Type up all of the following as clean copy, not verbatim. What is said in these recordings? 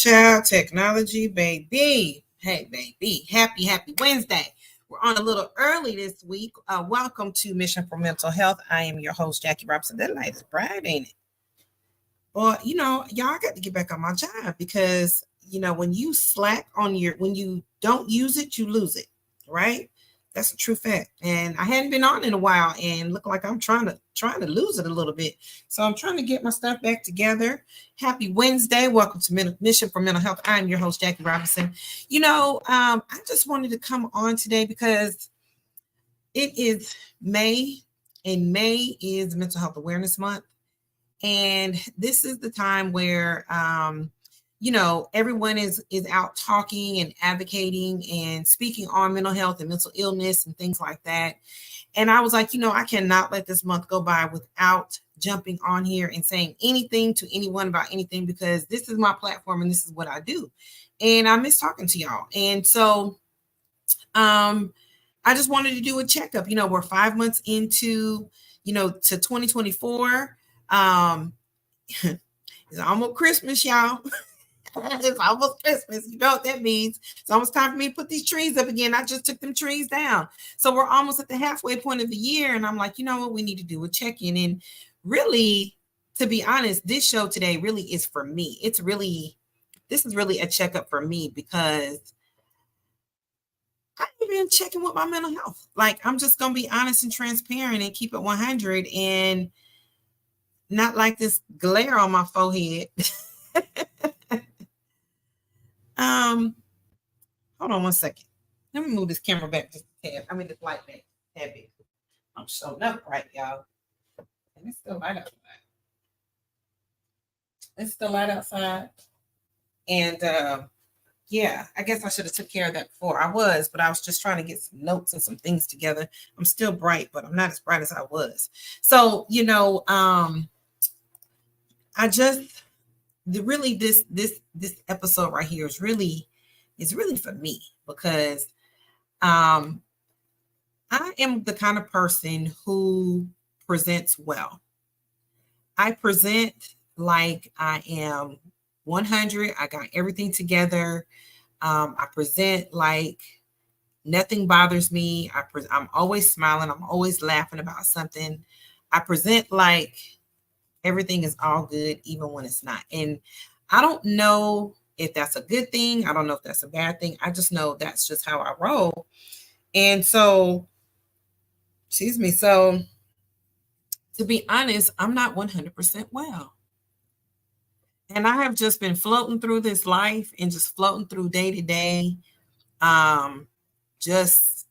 Child technology, baby. Hey, baby. Happy Wednesday. We're on a little early this week. Welcome to Mission for Mental Health. I am your host, Jackie Robinson. That light is bright, ain't it? Well, y'all got to get back on my job because, when you slack when you don't use it, you lose it, right? That's a true fact. And I hadn't been on in a while and look like I'm trying to lose it a little bit. So I'm trying to get my stuff back together. Happy Wednesday. Welcome to Mission for Mental Health. I'm your host, Jackie Robinson. I just wanted to come on today because it is May, and May is Mental Health Awareness Month. And this is the time where everyone is out talking and advocating and speaking on mental health and mental illness and things like that. And I was like, I cannot let this month go by without jumping on here and saying anything to anyone about anything, because this is my platform and this is what I do. And I miss talking to y'all. And so I just wanted to do a checkup. We're 5 months into, to 2024. It's almost Christmas, y'all. It's almost Christmas. You know what that means. It's almost time for me to put these trees up again. I just took them trees down. So we're almost at the halfway point of the year. And I'm like, you know what? We need to do a check-in. And really, to be honest, this show today really is for me. This is really a checkup for me because I've been checking with my mental health. Like, I'm just going to be honest and transparent and keep it 100 and not like this glare on my forehead. Hold on one second. Let me move this camera back just a tad. This light back a tad bit. I'm showing up right, y'all. And it's still light outside. And yeah, I guess I should have took care of that before. But I was just trying to get some notes and some things together. I'm still bright, but I'm not as bright as I was. So, this episode right here is really for me because I am the kind of person who presents well. I present like I am 100. I got everything together. I present like nothing bothers me. I'm always smiling. I'm always laughing about something. I present like everything is all good, even when it's not. And I don't know if that's a good thing. I don't know if that's a bad thing. I just know that's just how I roll. And so, excuse me. So, to be honest, I'm not 100% well. And I have just been floating through this life and just floating through day to day, just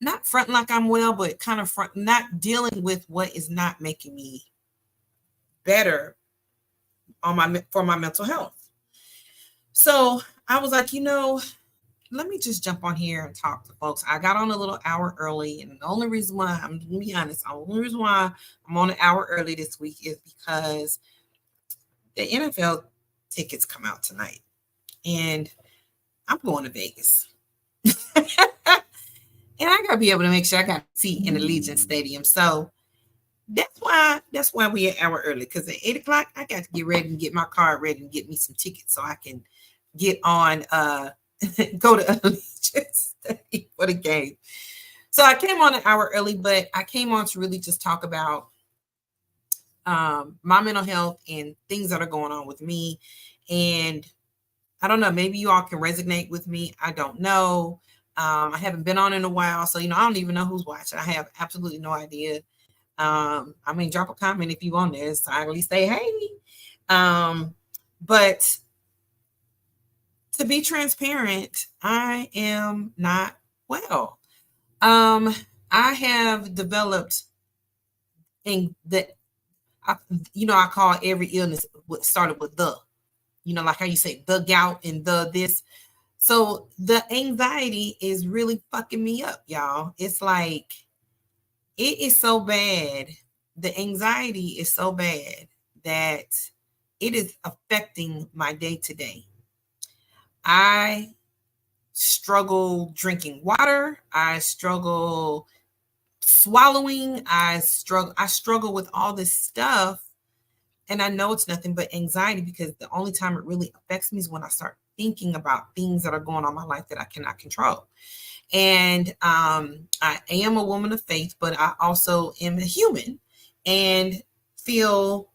not fronting like I'm well, but kind of not dealing with what is not making me better for my mental health. So I was like, let me just jump on here and talk to folks. I got on a little hour early, and the only reason why I'm going to be honest, the only reason why I'm on an hour early this week is because the NFL tickets come out tonight, and I'm going to Vegas. And I got to be able to make sure I got a seat in the Allegiant Stadium. So that's why we're an hour early, because at 8 o'clock, I got to get ready and get my car ready and get me some tickets so I can get on, go to Allegiant Stadium for the game. So I came on an hour early, but I came on to really just talk about my mental health and things that are going on with me. And I don't know, maybe you all can resonate with me. I don't know. I haven't been on in a while, so I don't even know who's watching. I have absolutely no idea. Drop a comment if you on there, so I at least say hey. But to be transparent, I am not well. I have developed that I call every illness what started with like how you say the gout and the this. So the anxiety is really fucking me up, y'all. It's like, it is so bad. The anxiety is so bad that it is affecting my day to day. I struggle drinking water. I struggle swallowing. I struggle with all this stuff. and I know it's nothing but anxiety, because the only time it really affects me is when I start thinking about things that are going on in my life that I cannot control. And I am a woman of faith, but I also am a human and feel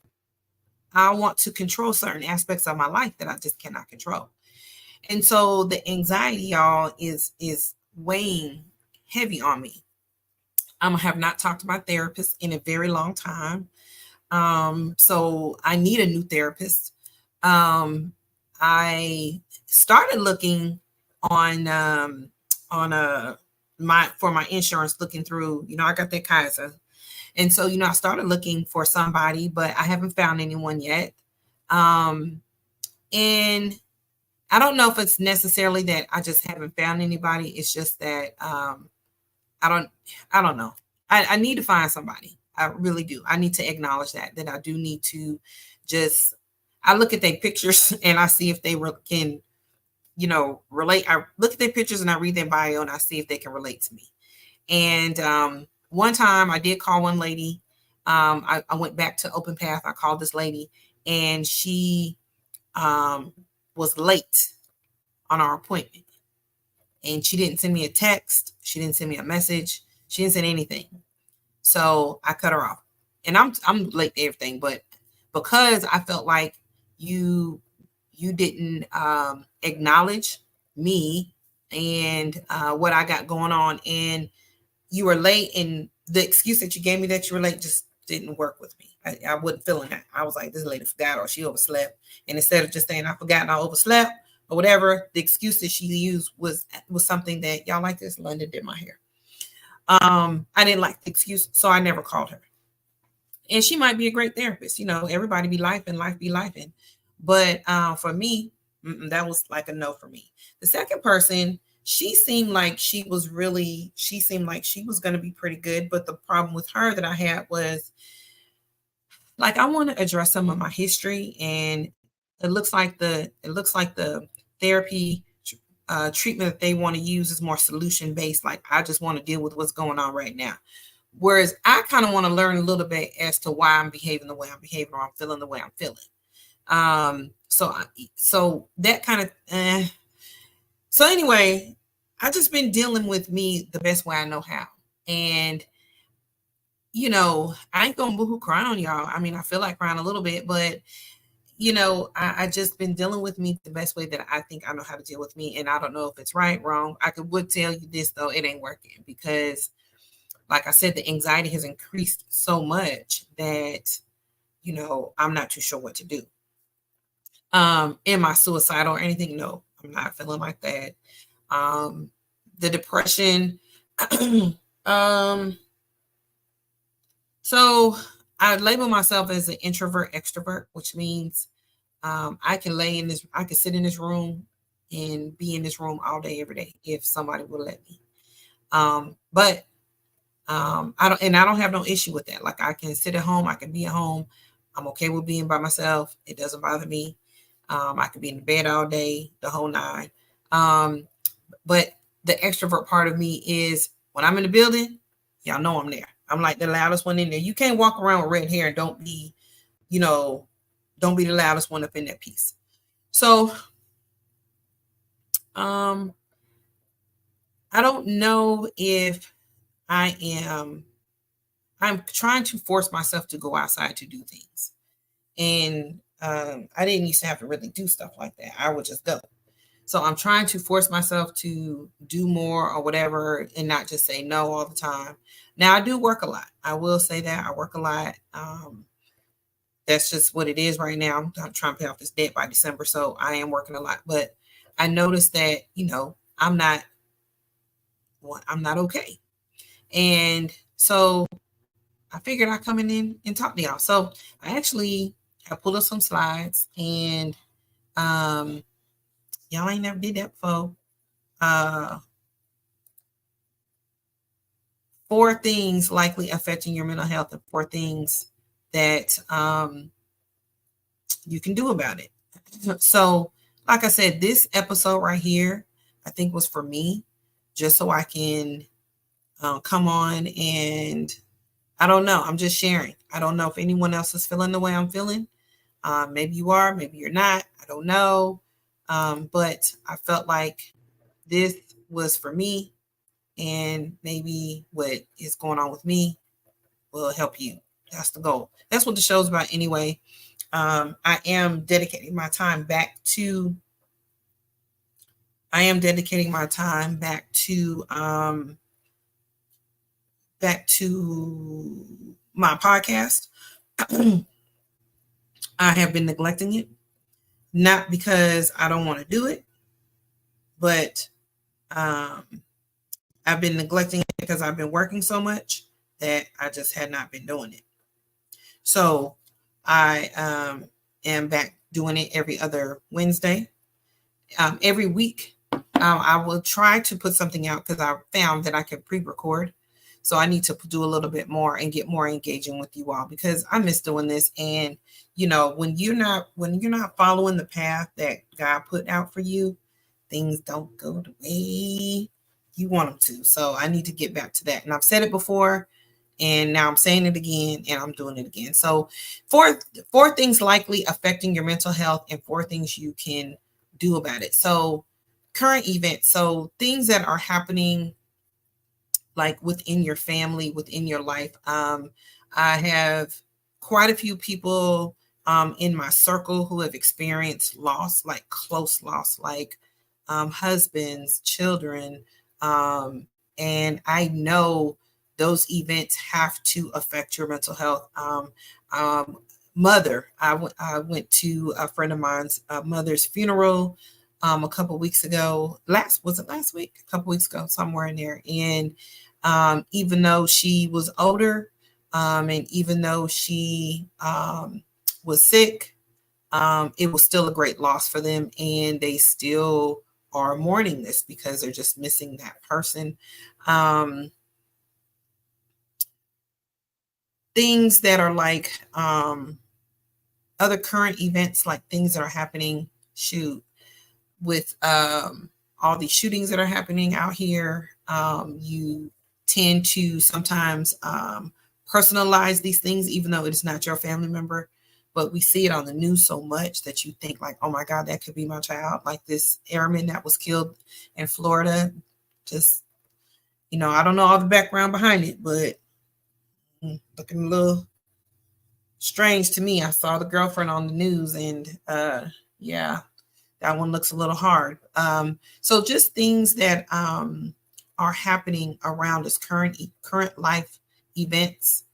I want to control certain aspects of my life that I just cannot control. And so the anxiety, y'all, is weighing heavy on me. I have not talked to my therapist in a very long time. So I need a new therapist. I started looking on my insurance, looking through, I got that Kaiser. And so, I started looking for somebody, but I haven't found anyone yet. And I don't know if it's necessarily that I just haven't found anybody. It's just that I don't know. I need to find somebody. I really do. I need to acknowledge that I do need to I look at their pictures and I see if they can, relate. I look at their pictures and I read their bio and I see if they can relate to me. And one time I did call one lady. I went back to Open Path. I called this lady and she was late on our appointment. And she didn't send me a text. She didn't send me a message. She didn't send anything. So I cut her off. And I'm late to everything, but because I felt like you didn't acknowledge me and what I got going on, and you were late, and the excuse that you gave me that you were late just didn't work with me. I wasn't feeling that. I was like, this lady forgot or she overslept. And instead of just saying I forgot and I overslept or whatever, the excuse that she used was something that, y'all, like this, London did my hair. I didn't like the excuse, so I never called her. And she might be a great therapist. Everybody be life and life be lifing. But for me, that was like a no for me. The second person, she seemed like she was going to be pretty good. But the problem with her that I had was, like, I want to address some of my history, and it looks like the therapy treatment that they want to use is more solution based. Like, I just want to deal with what's going on right now. Whereas I kind of want to learn a little bit as to why I'm behaving the way I'm behaving, or I'm feeling the way I'm feeling. So that kind of, so anyway, I've just been dealing with me the best way I know how. And, I ain't gonna boohoo cry on y'all. I mean, I feel like crying a little bit, but I just been dealing with me the best way that I think I know how to deal with me. And I don't know if it's right, wrong. would tell you this though, it ain't working, because like I said, the anxiety has increased so much that, I'm not too sure what to do. Am I suicidal or anything? No, I'm not feeling like that. The depression, so I label myself as an introvert extrovert, which means I can sit in this room and be in this room all day, every day, if somebody will let me. But I don't have no issue with that. Like, I can sit at home, I can be at home. I'm okay with being by myself. It doesn't bother me. I could be in bed all day, the whole nine. But the extrovert part of me is, when I'm in the building, y'all know I'm there. I'm like the loudest one in there. You can't walk around with red hair and don't be the loudest one up in that piece. So, I don't know if I'm trying to force myself to go outside to do things. And I didn't used to have to really do stuff like that. I would just go. So I'm trying to force myself to do more or whatever, and not just say no all the time. Now, I do work a lot. I will say that I work a lot. That's just what it is right now. I'm trying to pay off this debt by December, so I am working a lot. But I noticed that, I'm not okay. And so I figured I'd come in and talk to y'all. So I pulled up some slides, and y'all ain't never did that before. 4 things likely affecting your mental health, and 4 things that you can do about it. So, like I said, this episode right here, I think, was for me, just so I can come on, and I don't know. I'm just sharing. I don't know if anyone else is feeling the way I'm feeling. Maybe you are, maybe you're not. I don't know. But I felt like this was for me, and maybe what is going on with me will help you. That's the goal. That's what the show's about anyway. I am dedicating my time back to back to my podcast. I have been neglecting it, not because I don't want to do it, but um, I've been neglecting it because I've been working so much that I just had not been doing it. So I am back doing it every other Wednesday. Every week, I will try to put something out because I found that I can pre-record. So I need to do a little bit more and get more engaging with you all because I miss doing this. And when you're not following the path that God put out for you, things don't go the way you want them to. So I need to get back to that. And I've said it before, and now I'm saying it again, and I'm doing it again. So four things likely affecting your mental health and 4 things you can do about it. So current events, so things that are happening like within your family, within your life. I have quite a few people in my circle who have experienced loss, like close loss, like husbands, children. And I know those events have to affect your mental health. Mother, I went to a friend of mine's mother's funeral a couple weeks ago. Was it last week? A couple weeks ago, somewhere in there. And even though she was older, and even though she was sick, it was still a great loss for them, and they still are mourning this because they're just missing that person. Things that are like other current events, like things that are happening, with all these shootings that are happening out here, you tend to sometimes personalize these things, even though it's not your family member. But we see it on the news so much that you think like, oh my God, that could be my child. Like this airman that was killed in Florida. Just, I don't know all the background behind it, but looking a little strange to me. I saw the girlfriend on the news, and yeah, that one looks a little hard. So just things that are happening around us, current life events,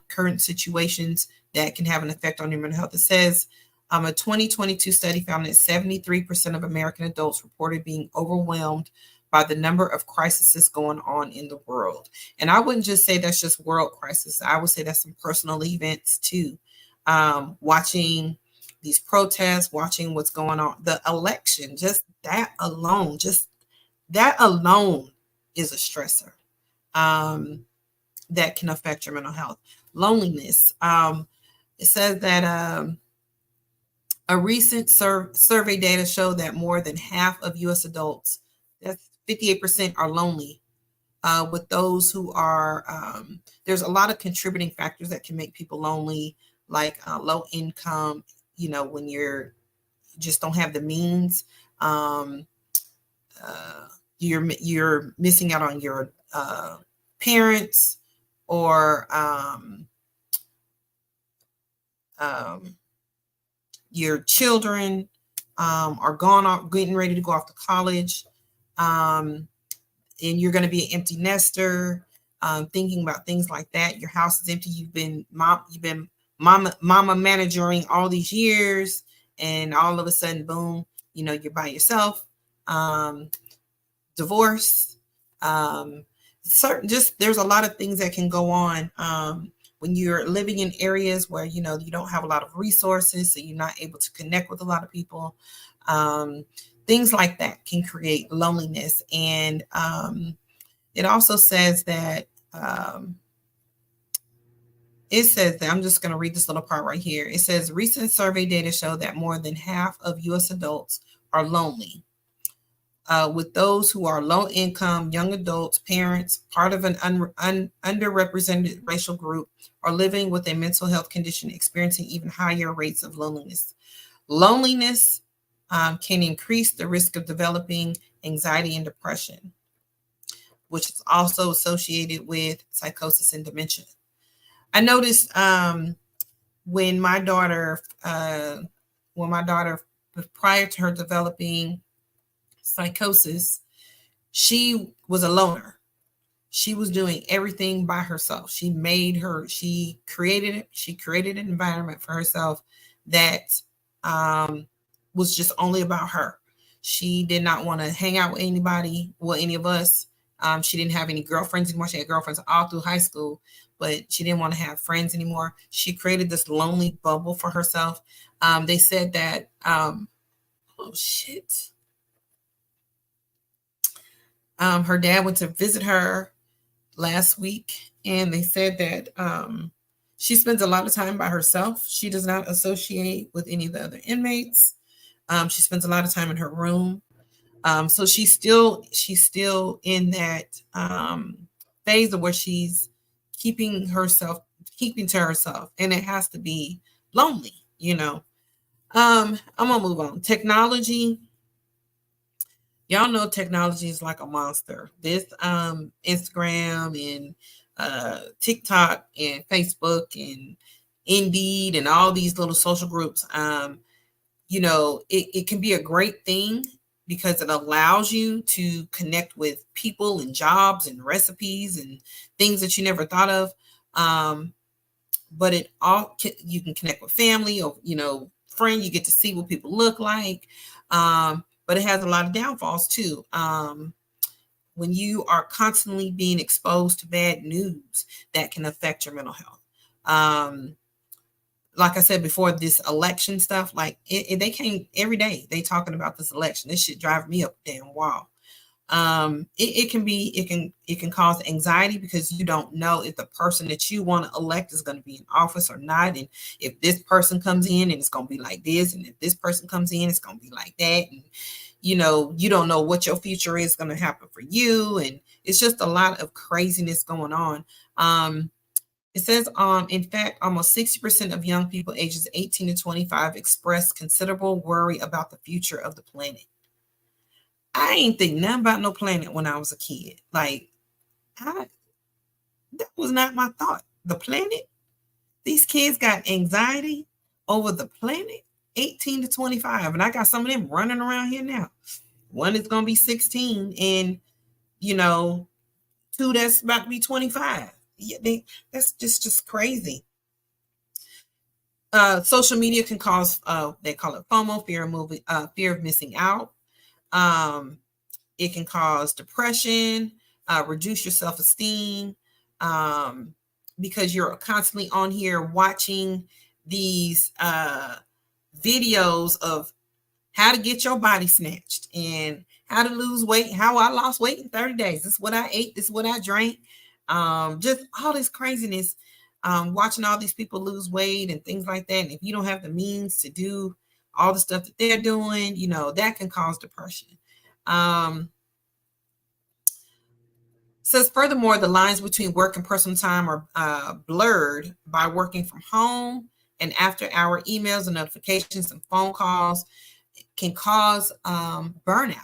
current situations that can have an effect on your mental health. It says a 2022 study found that 73% of American adults reported being overwhelmed by the number of crises going on in the world. And I wouldn't just say that's just world crisis. I would say that's some personal events too. Watching these protests, watching what's going on, the election, just that alone is a stressor that can affect your mental health. Loneliness. It says that a recent survey data showed that more than half of U.S. adults, that's 58%, are lonely. With those who are, there's a lot of contributing factors that can make people lonely, like low income, when you just don't have the means, you're missing out on your parents, or your children are gone off, getting ready to go off to college, and you're going to be an empty nester, thinking about things like that. Your house is empty. You've been mama managing all these years, and all of a sudden, boom, you're by yourself. Divorce, there's a lot of things that can go on when you're living in areas where you don't have a lot of resources, so you're not able to connect with a lot of people. Things like that can create loneliness. And it also says that I'm just going to read this little part right here. It says recent survey data show that more than half of U.S. adults are lonely. With those who are low income, young adults, parents, part of an underrepresented racial group, or living with a mental health condition experiencing even higher rates of loneliness. Loneliness can increase the risk of developing anxiety and depression, which is also associated with psychosis and dementia. I noticed when my daughter, prior to her developing psychosis, she was a loner. She was doing everything by herself. She created an environment for herself that was just only about her. She did not want to hang out with anybody, well, any of us. She didn't have any girlfriends anymore. She had girlfriends all through high school, but she didn't want to have friends anymore. She created this lonely bubble for herself. They said that, oh shit. Her dad went to visit her last week, and they said that she spends a lot of time by herself. She does not associate with any of the other inmates. She spends a lot of time in her room. So she's still in that phase of where she's keeping to herself, and it has to be lonely, you know. I'm gonna move on. Technology. Y'all know technology is like a monster. This Instagram and TikTok and Facebook and Indeed and all these little social groups, you know, it can be a great thing because it allows you to connect with people and jobs and recipes and things that you never thought of. But you can connect with family or, you know, friend. You get to see what people look like. But it has a lot of downfalls too. When you are constantly being exposed to bad news, that can affect your mental health. Like I said before, this election stuff, like they came every day. They talking about this election. This shit drive me up the damn wall. It can cause anxiety because you don't know if the person that you want to elect is going to be in office or not, and if this person comes in and it's going to be like this, and if this person comes in it's going to be like that, and you know, you don't know what your future is going to happen for you, and it's just a lot of craziness going on. It says, in fact, almost 60% of young people ages 18 to 25 express considerable worry about the future of the planet. I ain't think nothing about no planet when I was a kid. Like, that was not my thought. The planet? These kids got anxiety over the planet, 18 to 25. And I got some of them running around here now. One is going to be 16 and, you know, two that's about to be 25. Yeah, that's just crazy. Social media can cause, they call it FOMO, fear of missing out. It can cause depression, reduce your self-esteem, because you're constantly on here watching these videos of how to get your body snatched and how to lose weight, how I lost weight in 30 days. This is what I ate. This is what I drank. Just all this craziness, watching all these people lose weight and things like that. And if you don't have the means to do all the stuff that they're doing, you know, that can cause depression. Says furthermore, the lines between work and personal time are blurred by working from home, and after hour emails and notifications and phone calls can cause burnout.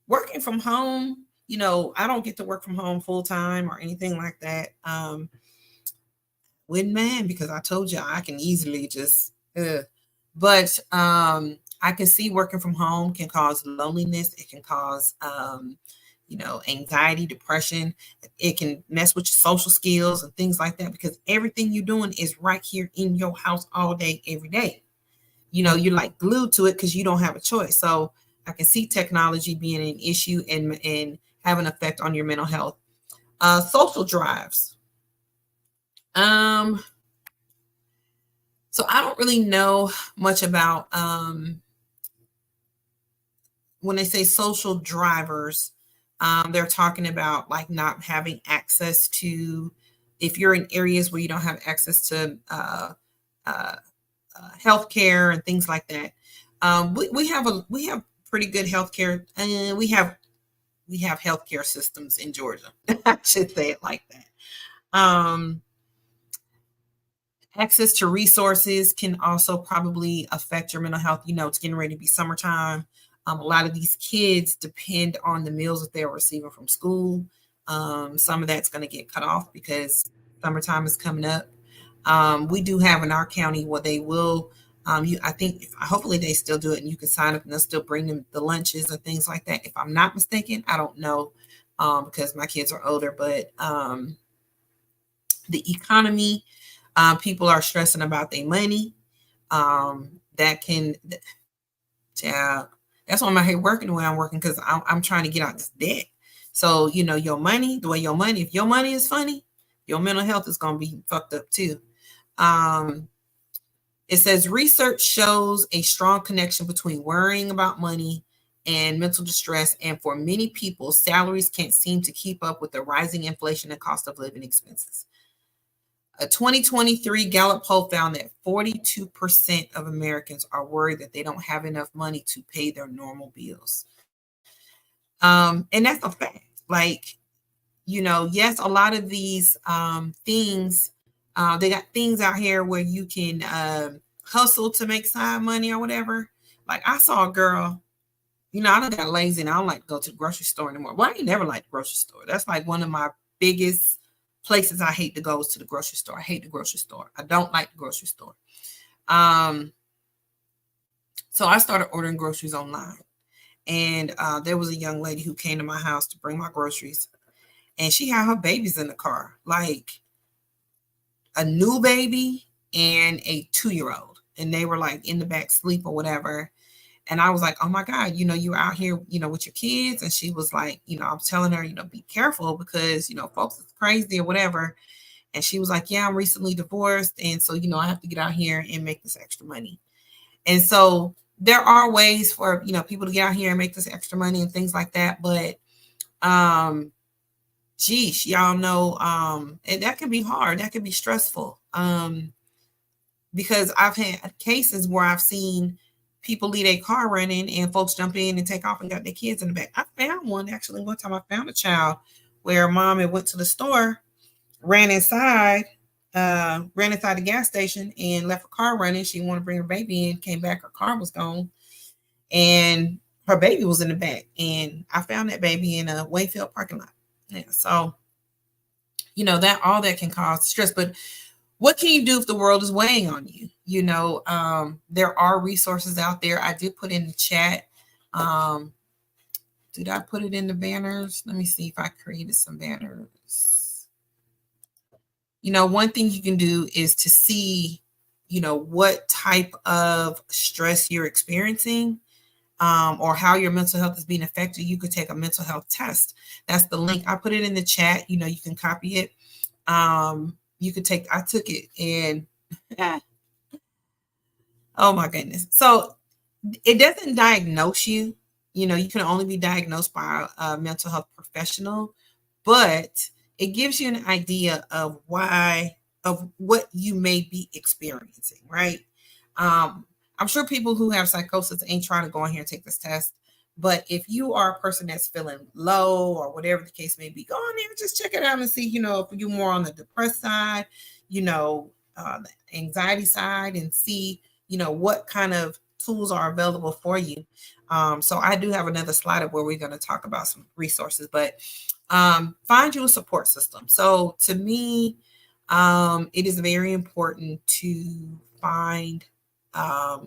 Working from home, you know, I don't get to work from home full time or anything like that. Wouldn't man, because I told you I can easily just, but I can see working from home can cause loneliness. It can cause, you know, anxiety, depression. It can mess with your social skills and things like that, because everything you're doing is right here in your house all day, every day. You know, you're like glued to it because you don't have a choice. So I can see technology being an issue and have an effect on your mental health. Social drives. So I don't really know much about when they say social drivers. They're talking about like not having access to, if you're in areas where you don't have access to healthcare and things like that. We have pretty good healthcare, and we have healthcare systems in Georgia. I should say it like that. Access to resources can also probably affect your mental health. It's getting ready to be summertime. A lot of these kids depend on the meals that they're receiving from school. Some of that's going to get cut off because summertime is coming up. We do have in our county where they will, I think, hopefully they still do it, and you can sign up and they'll still bring them the lunches and things like that. If I'm not mistaken, I don't know, because my kids are older, but the economy, people are stressing about their money. That can, yeah, that's why I'm out here working the way I'm working, because I'm trying to get out this debt. So, your money, if your money is funny, your mental health is going to be fucked up too. It says research shows a strong connection between worrying about money and mental distress. And for many people, salaries can't seem to keep up with the rising inflation and cost of living expenses. A 2023 Gallup poll found that 42% of Americans are worried that they don't have enough money to pay their normal bills. And that's a fact. Like, yes, a lot of these things, they got things out here where you can hustle to make side money or whatever. Like, I saw a girl, I done got lazy and I don't like to go to the grocery store anymore. Well, I ain't never liked the grocery store. That's like one of my biggest places I hate to go is to the grocery store. I hate the grocery store. I don't like the grocery store. So I started ordering groceries online. And there was a young lady who came to my house to bring my groceries. And she had her babies in the car, like a new baby and a 2-year-old. And they were like in the back sleep or whatever. And I was like, oh my God, you're out here, with your kids. And she was like, I'm telling her, be careful because, folks is crazy or whatever. And she was like, yeah, I'm recently divorced. And so, I have to get out here and make this extra money. And so there are ways for, people to get out here and make this extra money and things like that. But, geez, y'all know, and that can be hard. That can be stressful. Because I've had cases where I've seen people leave a car running and folks jump in and take off and got their kids in the back. I found one, actually, one time I found a child where mom had went to the store, ran inside the gas station and left her car running. She wanted to bring her baby in, came back, her car was gone, and her baby was in the back. And I found that baby in a Wayfield parking lot. Yeah, so, that all that can cause stress. But what can you do if the world is weighing on you? There are resources out there. I did put in the chat. Did I put it in the banners? Let me see if I created some banners. One thing you can do is to see, what type of stress you're experiencing, or how your mental health is being affected. You could take a mental health test. That's the link. I put it in the chat. You can copy it. I took it and oh my goodness. So it doesn't diagnose you. You can only be diagnosed by a mental health professional, but it gives you an idea of what you may be experiencing, right? I'm sure people who have psychosis ain't trying to go in here and take this test. But if you are a person that's feeling low or whatever the case may be, go in there and just check it out and see, if you're more on the depressed side, the anxiety side, and see, what kind of tools are available for you. So I do have another slide of where we're going to talk about some resources, but find you a support system. So to me, it is very important to find a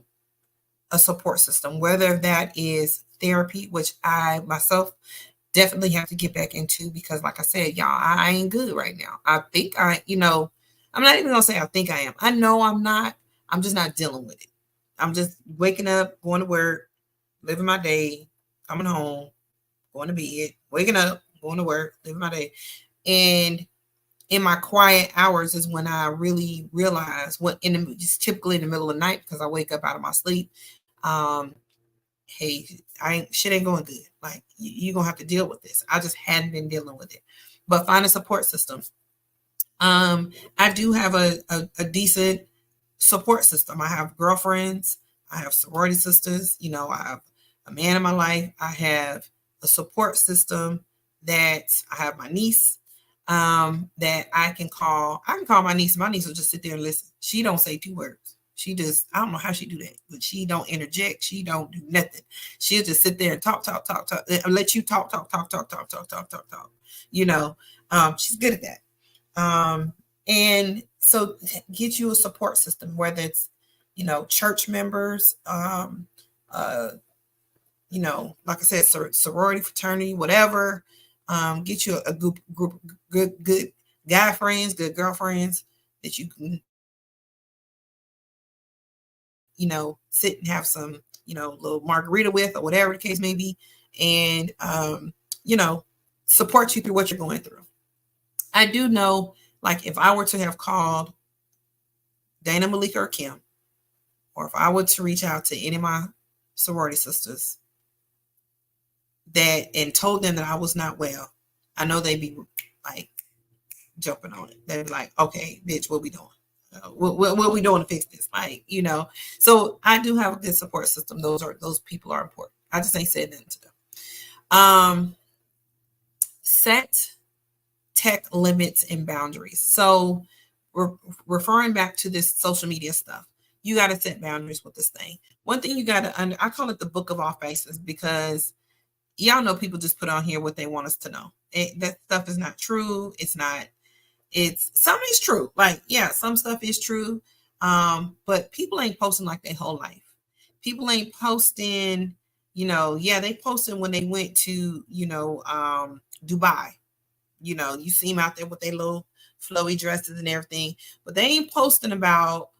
support system, whether that is therapy, which I myself definitely have to get back into, because like I said, y'all, I ain't good right now. I think I'm not even gonna say I think I am. I know I'm not. I'm just not dealing with it. I'm just waking up, going to work, living my day, coming home, going to bed, waking up, going to work, living my day. And in my quiet hours is when I really realize just typically in the middle of the night, because I wake up out of my sleep. Hey, shit ain't going good. Like, you're gonna have to deal with this. I just hadn't been dealing with it. But find a support system. I do have a decent support system. I have girlfriends, I have sorority sisters, I have a man in my life, I have a support system that I have my niece. that I can call. I can call my niece. My niece will just sit there and listen. She don't say 2 words. She just, I don't know how she do that, but she don't interject. She don't do nothing. She'll just sit there and talk, let you talk. You know, she's good at that. And so get you a support system, whether it's, church members, like I said, sorority, fraternity, whatever. Get you a group good guy friends, good girlfriends that you can, sit and have some, little margarita with, or whatever the case may be, and support you through what you're going through. I do know, like, if I were to have called Dana, Malika, or Kim, or if I were to reach out to any of my sorority sisters and told them that I was not well, I know they'd be like jumping on it. They'd be like, okay, bitch, what we doing? What we doing to fix this? Like, so I do have a good support system. Those people are important. I just ain't said nothing to them. Set tech limits and boundaries. So we're referring back to this social media stuff. You got to set boundaries with this thing. One thing you got to I call it the book of all faces, because y'all know people just put on here what they want us to know. That stuff is not true. Some is true. Like, yeah, some stuff is true. But people ain't posting like their whole life. People ain't posting, they posted when they went to, Dubai. You see them out there with their little flowy dresses and everything, but they ain't posting about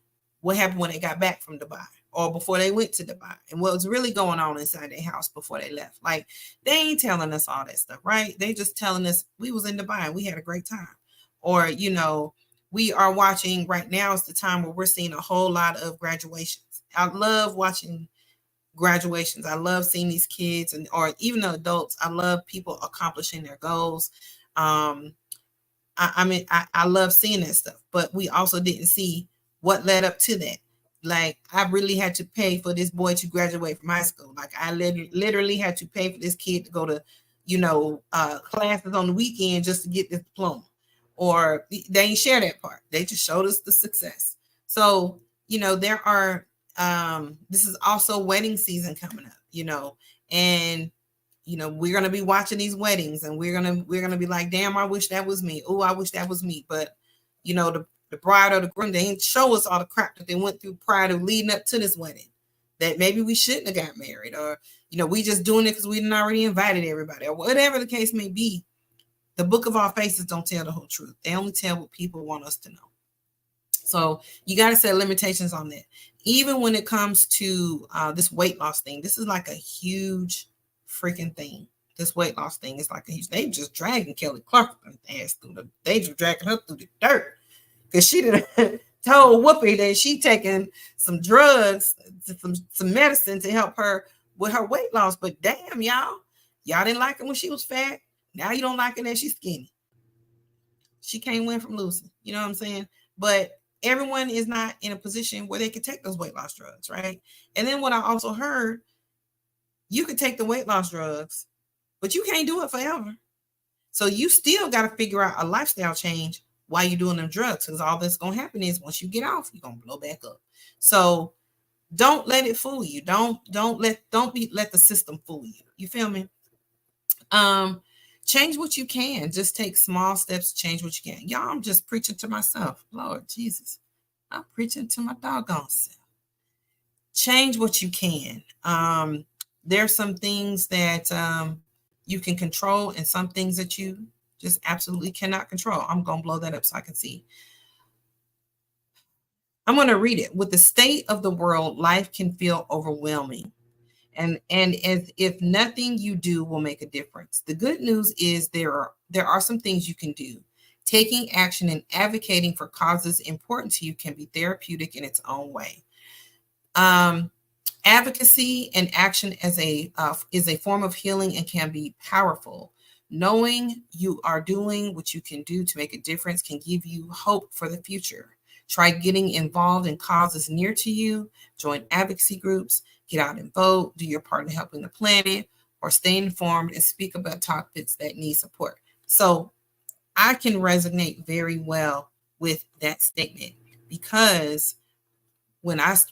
what happened when they got back from Dubai, or before they went to Dubai, and what was really going on inside their house before they left. Like, they ain't telling us all that stuff, right? They just telling us we was in Dubai and we had a great time. Or, we are watching right now is the time where we're seeing a whole lot of graduations. I love watching graduations. I love seeing these kids, or even the adults. I love people accomplishing their goals. I love seeing that stuff, but we also didn't see what led up to that. Like, I really had to pay for this boy to graduate from high school. Like, I literally had to pay for this kid to go to, classes on the weekend just to get this diploma. Or they ain't share that part. They just showed us the success. So, there are, this is also wedding season coming up, and we're going to be watching these weddings, and we're going to be like, damn, I wish that was me. Oh, I wish that was me. But, the bride or the groom, they ain't show us all the crap that they went through prior to leading up to this wedding, that maybe we shouldn't have got married, or, we just doing it because we didn't already invited everybody, or whatever the case may be. The book of all faces don't tell the whole truth. They only tell what people want us to know. So you got to set limitations on that. Even when it comes to this weight loss thing, this is like a huge freaking thing. This weight loss thing is like a huge. They just dragging Kelly Clarkson's ass they just dragging her through the dirt, because she done told Whoopi that she taking some drugs, some medicine to help her with her weight loss. But damn, y'all didn't like her when she was fat. Now you don't like her that she's skinny. She can't win from losing. You know what I'm saying? But everyone is not in a position where they can take those weight loss drugs, right? And then what I also heard, you can take the weight loss drugs, but you can't do it forever. So you still got to figure out a lifestyle change while you're doing them drugs, because all that's going to happen is once you get off, you're going to blow back up. So don't let it fool you. Don't let the system fool you. You feel me? Change what you can. Just take small steps to change what you can. Y'all, I'm just preaching to myself. Lord Jesus, I'm preaching to my doggone self. Change what you can. There's some things that you can control, and some things that you just absolutely cannot control. I'm going to blow that up so I can see. I'm going to read it. With the state of the world, life can feel overwhelming, and as if nothing you do will make a difference. The good news is there are some things you can do. Taking action and advocating for causes important to you can be therapeutic in its own way. Advocacy and action is a form of healing and can be powerful. Knowing you are doing what you can do to make a difference can give you hope for the future. Try getting involved in causes near to you. Join advocacy groups. Get out and vote. Do your part in helping the planet, or stay informed and speak about topics that need support. So I can resonate very well with that statement because when the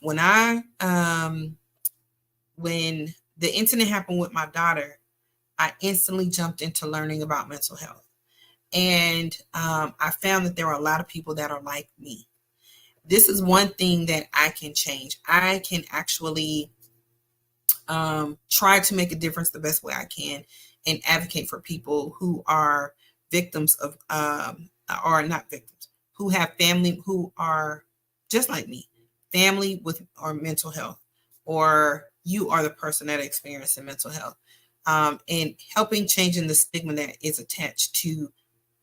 incident happened with my daughter, I instantly jumped into learning about mental health. And I found that there are a lot of people that are like me. This is one thing that I can change. I can actually try to make a difference the best way I can and advocate for people who are victims of, or not victims, who have family who are just like me, family with or mental health, or you are the person that experiencing mental health, and helping changing the stigma that is attached to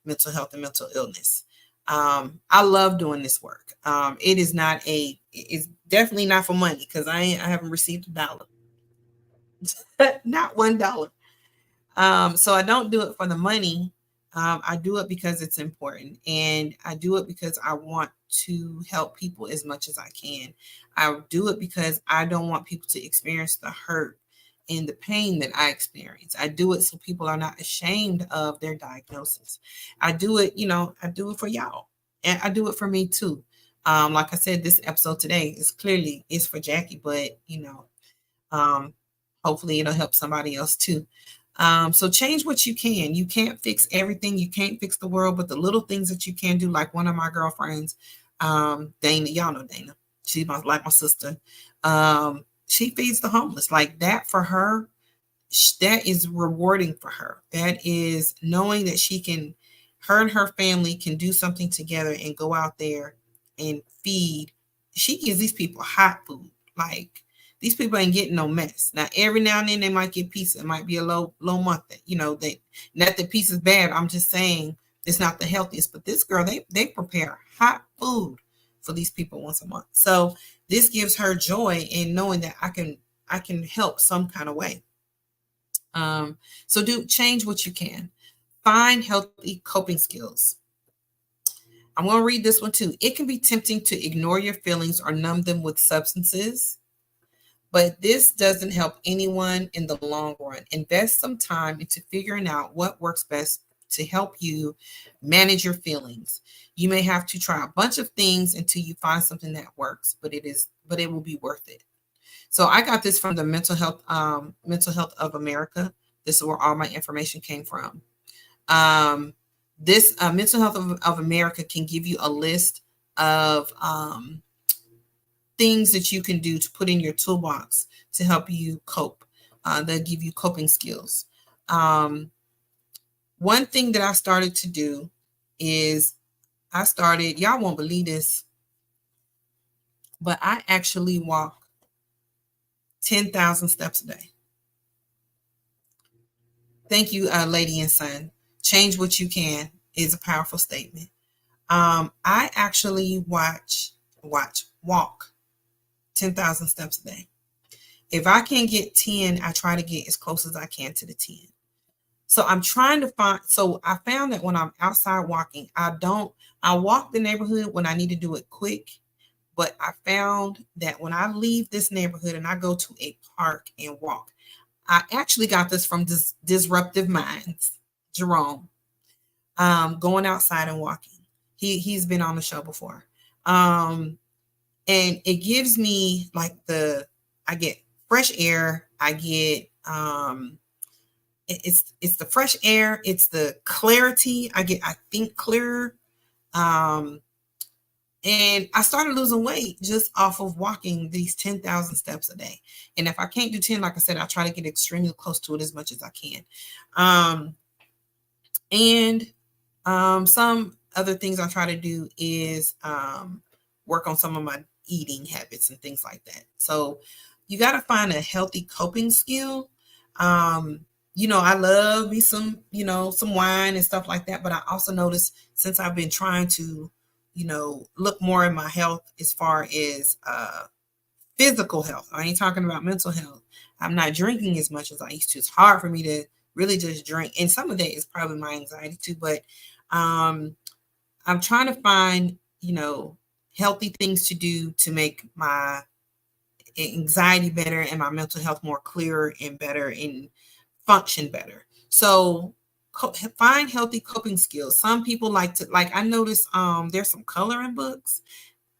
mental health and mental illness. I love doing this work. It's definitely not for money because I haven't received a dollar, not $1. So I don't do it for the money. I do it because it's important, and I do it because I want to help people as much as I can. I do it because I don't want people to experience the hurt and the pain that I experience. I do it so people are not ashamed of their diagnosis. I do it, I do it for y'all, and I do it for me too. Like I said, this episode today is for Jackie, but um, hopefully it'll help somebody else too. So change what you can. You can't fix everything. You can't fix the world, but the little things that you can do, like one of my girlfriends, Dana, y'all know Dana. She's like my sister. She feeds the homeless. Like that for her, that is rewarding for her. That is knowing that her and her family can do something together and go out there and feed. She gives these people hot food. Like these people ain't getting no mess. Now every now and then they might get pizza. It might be a low month. That not that pizza's bad. I'm just saying it's not the healthiest. But this girl, they prepare hot food for these people once a month. So this gives her joy in knowing that I can help some kind of way. So do change what you can. Find healthy coping skills. I'm going to read this one too. It can be tempting to ignore your feelings or numb them with substances, but this doesn't help anyone in the long run. Invest some time into figuring out what works best to help you manage your feelings. You may have to try a bunch of things until you find something that works, but it will be worth it. So I got this from the Mental Health of America. This is where all my information came from. This Mental Health of America can give you a list of things that you can do to put in your toolbox to help you cope. They'll give you coping skills. One thing that I started to do is y'all won't believe this, but I actually walk 10,000 steps a day. Thank you, Lady and Son. Change what you can is a powerful statement. I actually walk 10,000 steps a day. If I can't get 10, I try to get as close as I can to the 10. So I'm trying to so I found that when I'm outside walking, I walk the neighborhood when I need to do it quick. But I found that when I leave this neighborhood and I go to a park and walk, I actually got this from Disruptive Minds, Jerome, going outside and walking. He's been on the show before. And it gives me I get fresh air. I get, it's the fresh air. It's the clarity. I think clearer. And I started losing weight just off of walking these 10,000 steps a day. And if I can't do 10, like I said, I try to get extremely close to it as much as I can. Some other things I try to do is work on some of my eating habits and things like that. So you got to find a healthy coping skill. I love me some wine and stuff like that. But I also noticed since I've been trying to look more in my health as far as physical health. I ain't talking about mental health. I'm not drinking as much as I used to. It's hard for me to really just drink. And some of that is probably my anxiety too. But I'm trying to find, healthy things to do to make my anxiety better and my mental health more clear and better and function better. So find healthy coping skills. Some people like to, like I noticed there's some coloring books,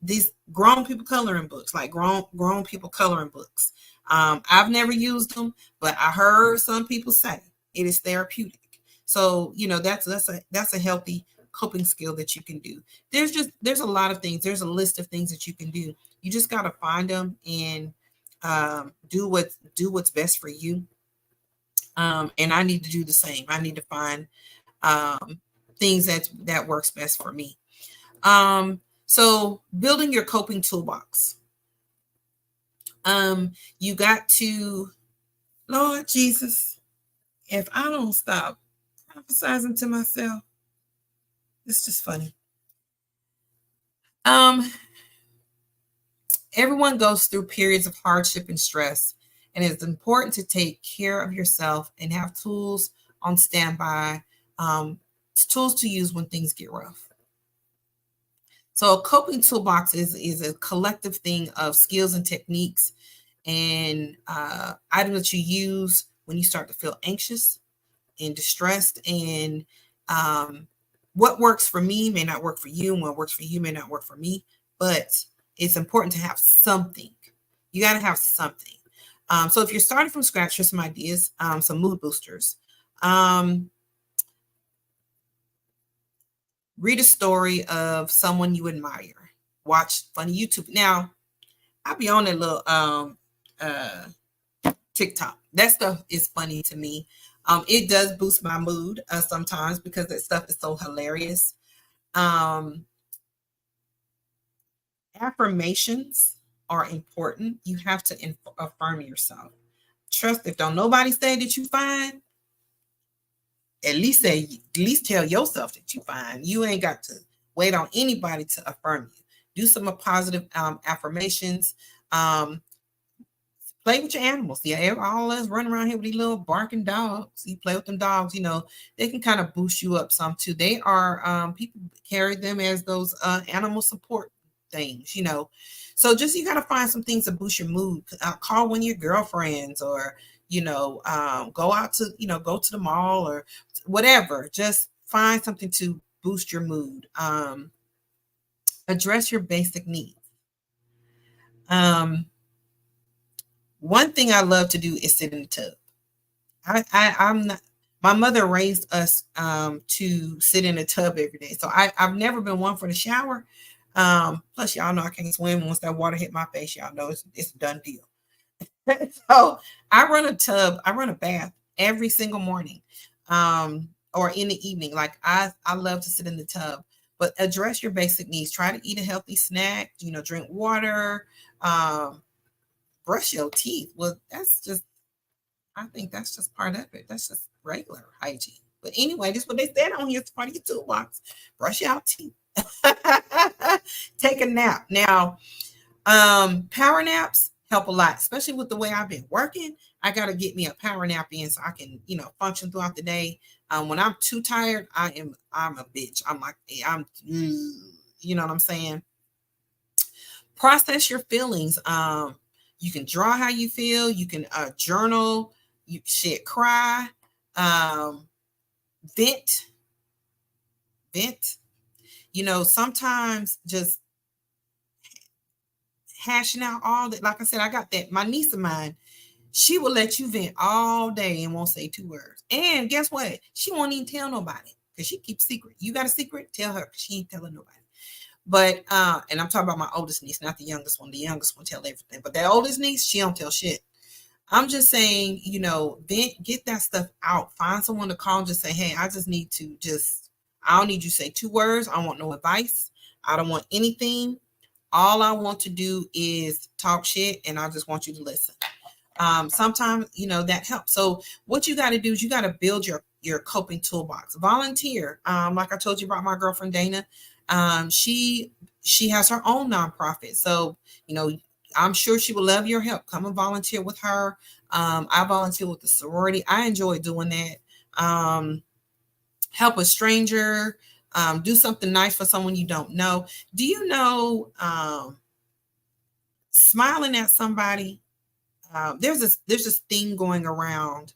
these grown people coloring books, like grown people coloring books. I've never used them, but I heard some people say it is therapeutic. So that's a healthy coping skill that you can do. There's a lot of things. There's a list of things that you can do. You just got to find them and do what's best for you. And I need to do the same. I need to find things that works best for me. So building your coping toolbox. You got to, Lord Jesus, if I don't stop emphasizing to myself, it's just funny. Everyone goes through periods of hardship and stress, and it's important to take care of yourself and have tools on standby, tools to use when things get rough. So a coping toolbox is a collective thing of skills and techniques and items that you use when you start to feel anxious and distressed. And what works for me may not work for you, and what works for you may not work for me. But it's important to have something. You got to have something. So if you're starting from scratch, here's some ideas, some mood boosters. Read a story of someone you admire. Watch funny YouTube. Now, I'll be on that little TikTok. That stuff is funny to me. It does boost my mood sometimes because that stuff is so hilarious. Affirmations are important. You have to affirm yourself. Trust, if don't nobody say that you fine, at least tell yourself that you fine. You ain't got to wait on anybody to affirm you. Do some positive affirmations. Play with your animals. Yeah, all us running around here with these little barking dogs. You play with them dogs, they can kind of boost you up some too. They are people carry them as those animal support things, So just you got to find some things to boost your mood. Call one of your girlfriends, or go out to go to the mall or whatever. Just find something to boost your mood. Address your basic needs. One thing I love to do is sit in the tub. I'm not. My mother raised us to sit in the tub every day, so I've never been one for the shower. Plus, y'all know I can't swim. Once that water hit my face, y'all know it's a done deal. So I run a bath every single morning, or in the evening. Like I love to sit in the tub. But address your basic needs. Try to eat a healthy snack. Drink water. Brush your teeth. Well, I think that's just part of it. That's just regular hygiene. But anyway, this is what they said on here. It's part of your toolbox. Brush your teeth. Take a nap. Now, power naps help a lot, especially with the way I've been working. I got to get me a power nap in so I can, function throughout the day. When I'm too tired, I'm a bitch. I'm like, you know what I'm saying? Process your feelings. You can draw how you feel. You can journal. You cry, vent. Sometimes just hashing out all that. Like I said, I got that. My niece of mine, she will let you vent all day and won't say 2 words. And guess what? She won't even tell nobody because she keeps secret. You got a secret? Tell her. She ain't telling nobody. But and I'm talking about my oldest niece, not the youngest one. The youngest one tell everything. But that oldest niece, she don't tell shit. I'm just saying, vent, get that stuff out. Find someone to call and just say, hey, I just need to I don't need you to say 2 words. I don't want no advice. I don't want anything. All I want to do is talk shit, and I just want you to listen. Sometimes, that helps. So what you got to do is you got to build your coping toolbox. Volunteer. Like I told you about my girlfriend, Dana. She has her own nonprofit. So, I'm sure she would love your help. Come and volunteer with her. I volunteer with the sorority. I enjoy doing that. Help a stranger. Do something nice for someone you don't know. Do you know smiling at somebody? There's this thing going around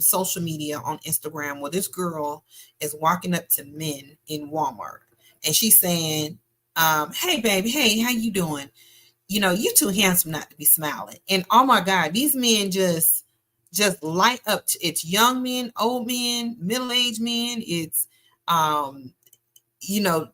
social media on Instagram where this girl is walking up to men in Walmart and she's saying, hey baby, hey, how you doing? You know, you too handsome not to be smiling. And oh my God, these men just light up. It's young men, old men, middle-aged men. It's you know,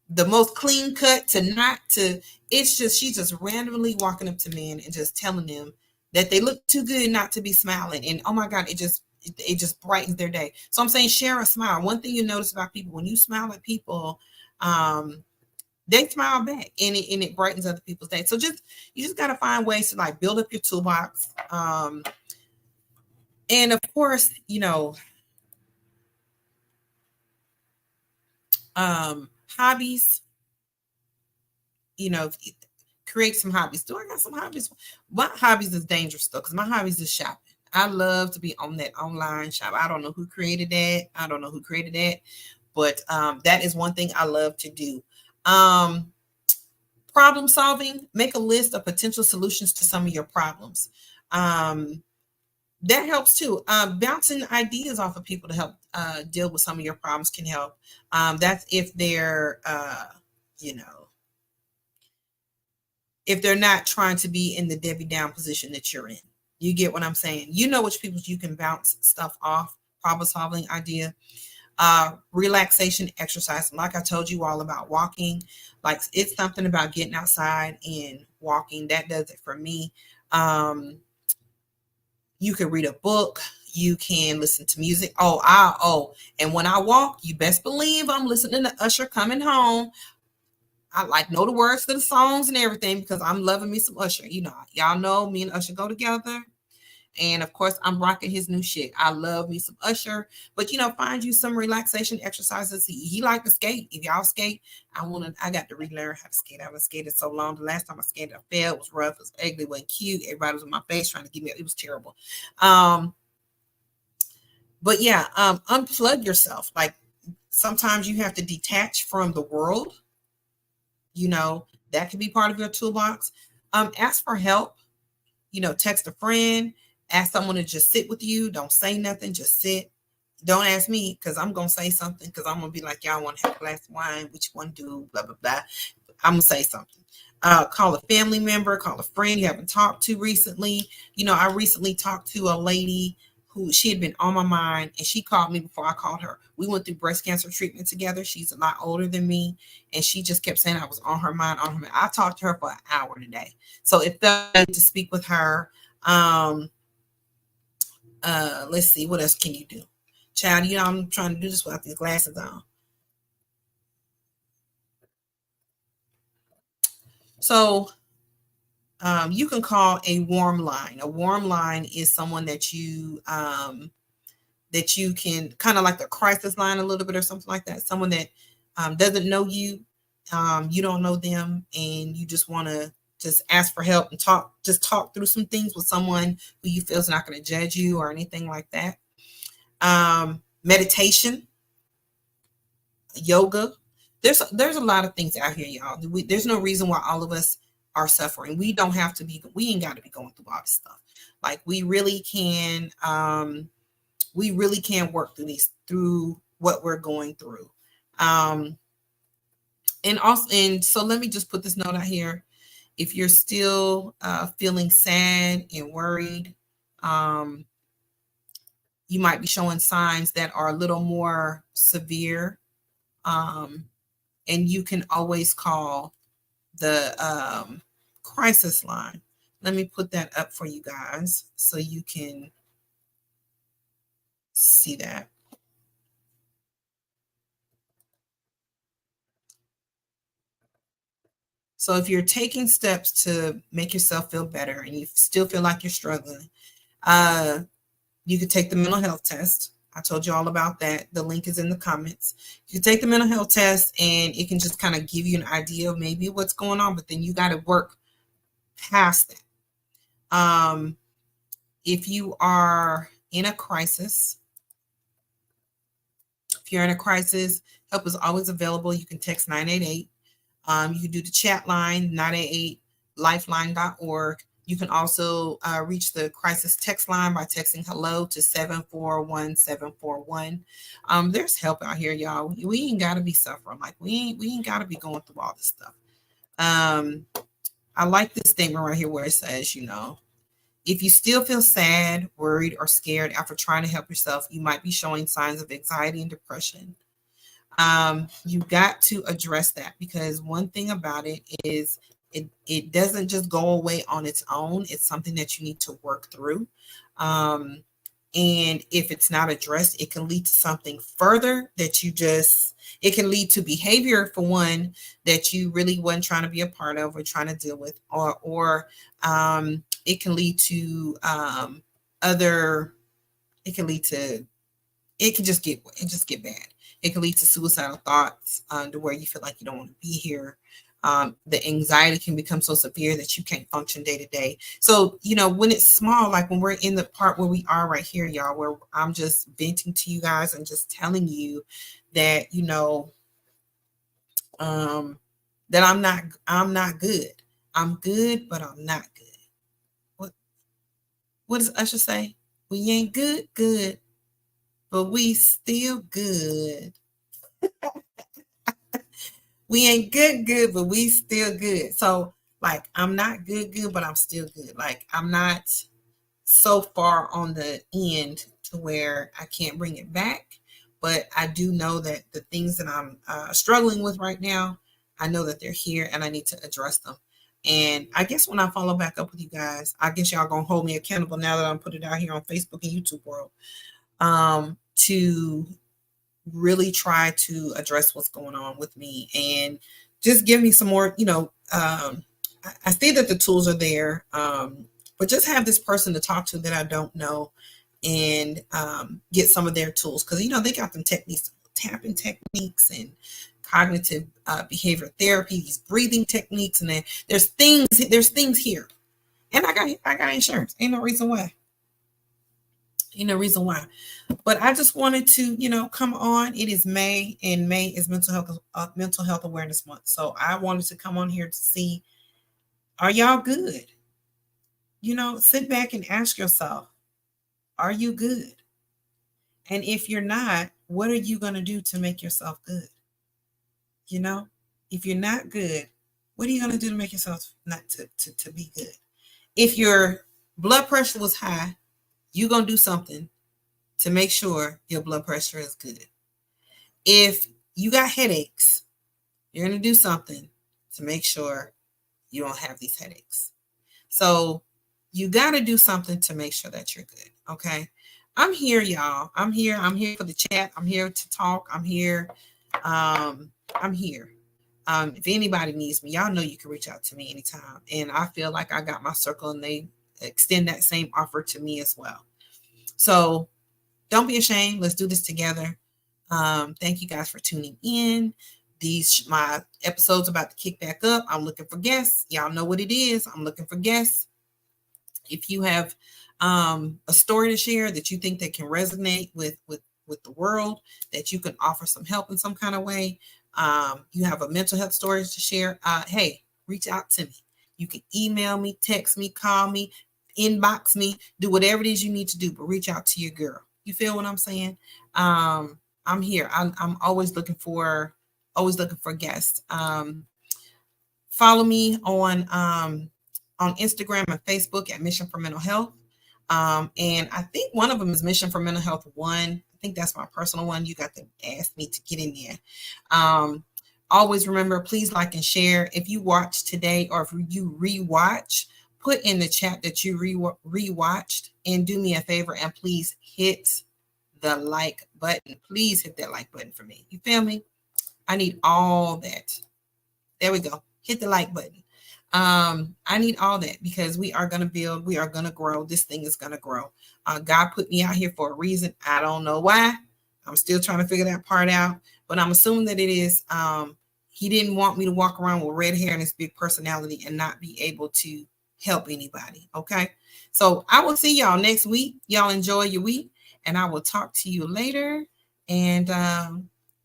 the most clean cut to not to. It's just she's just randomly walking up to men and just telling them that they look too good not to be smiling. And oh my God, it just brightens their day. So I'm saying share a smile. One thing you notice about people when you smile at people, they smile back and it brightens other people's day. So you just gotta find ways to like build up your toolbox. And of course, hobbies, create some hobbies. Do I got some hobbies? My hobbies is dangerous though, because my hobbies is shopping. I love to be on that online shop. I don't know who created that. But that is one thing I love to do. Problem solving, make a list of potential solutions to some of your problems. That helps too. Bouncing ideas off of people to help deal with some of your problems can help. That's if they're, if they're not trying to be in the Debbie Down position that you're in. You get what I'm saying? You know which people you can bounce stuff off, problem solving idea. Relaxation exercise. Like I told you all about walking. Like it's something about getting outside and walking. That does it for me. You can read a book. You can listen to music. And when I walk, you best believe I'm listening to Usher Coming Home. I like know the words to the songs and everything because I'm loving me some Usher. Y'all know me and Usher go together. And of course, I'm rocking his new shit. I love me some Usher, but find you some relaxation exercises. He like to skate. If y'all skate, I got to relearn how to skate. I haven't skated so long. The last time I skated, I fell. It was rough. It was ugly. It wasn't cute. Everybody was in my face trying to give me up. It was terrible. But yeah, unplug yourself. Like sometimes you have to detach from the world. That could be part of your toolbox. Ask for help. Text a friend. Ask someone to just sit with you. Don't say nothing. Just sit. Don't ask me because I'm going to say something because I'm going to be like, y'all want to have a glass of wine? Which one do? Blah, blah, blah. I'm going to say something. Call a family member. Call a friend you haven't talked to recently. I recently talked to a lady who she had been on my mind and she called me before I called her. We went through breast cancer treatment together. She's a lot older than me. And she just kept saying I was on her mind, I talked to her for an hour today. So it felt good to speak with her. Let's see, what else can you do? Child, I'm trying to do this without these glasses on. So you can call a warm line. A warm line is someone that you can kind of like the crisis line a little bit or something like that. Someone that doesn't know you, you don't know them, and you just want to just ask for help and talk through some things with someone who you feel is not going to judge you or anything like that. Meditation, yoga. There's a lot of things out here, y'all. There's no reason why all of us are suffering. We don't have to be. We ain't got to be going through all this stuff. Like we really can. We really can work through what we're going through. And so let me just put this note out here. If you're still feeling sad and worried, you might be showing signs that are a little more severe. And you can always call the crisis line. Let me put that up for you guys so you can see that. So if you're taking steps to make yourself feel better and you still feel like you're struggling, you could take the mental health test. I told you all about that. The link is in the comments. You can take the mental health test and it can just kind of give you an idea of maybe what's going on, but then you got to work past that. If you are in a crisis, help is always available. You can text 988. You can do the chat line, 988lifeline.org. You can also reach the crisis text line by texting hello to 741-741. There's help out here, y'all. We ain't gotta be suffering. Like we ain't gotta be going through all this stuff. I like this statement right here where it says, if you still feel sad, worried, or scared after trying to help yourself, you might be showing signs of anxiety and depression. You got to address that, because one thing about it is it doesn't just go away on its own. It's something that you need to work through. And if it's not addressed, it can lead to something further it can lead to behavior, for one, that you really wasn't trying to be a part of or trying to deal with, or it can lead to it can just get bad. It can lead to suicidal thoughts, to where you feel like you don't want to be here. The anxiety can become so severe that you can't function day to day. So, when it's small, like when we're in the part where we are right here, y'all, where I'm just venting to you guys and just telling you that, that I'm not good. I'm good, but I'm not good. What does Usher say? We ain't good, but we still good. We ain't good, but we still good. So, like, I'm not good, but I'm still good. Like, I'm not so far on the end to where I can't bring it back. But I do know that the things that I'm struggling with right now, I know that they're here and I need to address them. And I guess when I follow back up with you guys, I guess y'all gonna hold me accountable now that I'm putting it out here on Facebook and YouTube world, to really try to address what's going on with me and just give me some more, I see that the tools are there, but just have this person to talk to that I don't know, and get some of their tools, because they got them techniques, tapping techniques and cognitive behavior therapy, these breathing techniques, and then there's things here, and I got insurance. Ain't no reason why. But I just wanted to, come on. It is May, and May is mental health awareness month. So I wanted to come on here to see, are y'all good? Sit back and ask yourself, are you good? And if you're not, what are you going to do to make yourself good? If you're not good, what are you going to do to make yourself not to be good? If your blood pressure was high, you're going to do something to make sure your blood pressure is good. If you got headaches, you're going to do something to make sure you don't have these headaches. So you got to do something to make sure that you're good. Okay. I'm here, y'all. I'm here for the chat. I'm here to talk. I'm here. I'm here. If anybody needs me, y'all know you can reach out to me anytime. And I feel like I got my circle, and they extend that same offer to me as well. So don't be ashamed. Let's do this together. Thank you guys for tuning in. My episodes about to kick back up. I'm looking for guests. Y'all know what it is. I'm looking for guests. If you have a story to share that you think that can resonate with the world, that you can offer some help in some kind of way, you have a mental health story to share, hey, reach out to me. You can email me, text me, call me, inbox me, do whatever it is you need to do, but reach out to your girl. You feel what I'm saying? I'm here. I'm always looking for guests. Follow me on Instagram and Facebook at Mission for Mental Health. And I think one of them is Mission for Mental Health 1. I think that's my personal one. You got to ask me to get in there. Always remember, please like and share. If you watch today, or if you rewatch, put in the chat that you rewatched, and do me a favor and please hit the like button. Please hit that like button for me. You feel me? I need all that. There we go. Hit the like button. I need all that, because we are going to build. We are going to grow. This thing is going to grow. God put me out here for a reason. I don't know why. I'm still trying to figure that part out, but I'm assuming that it is, he didn't want me to walk around with red hair and this big personality and not be able to help anybody. Okay. So I will see y'all next week. Y'all enjoy your week, and I will talk to you later. And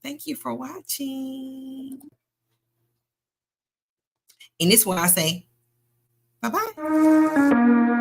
thank you for watching. And this is what I say. Bye-bye.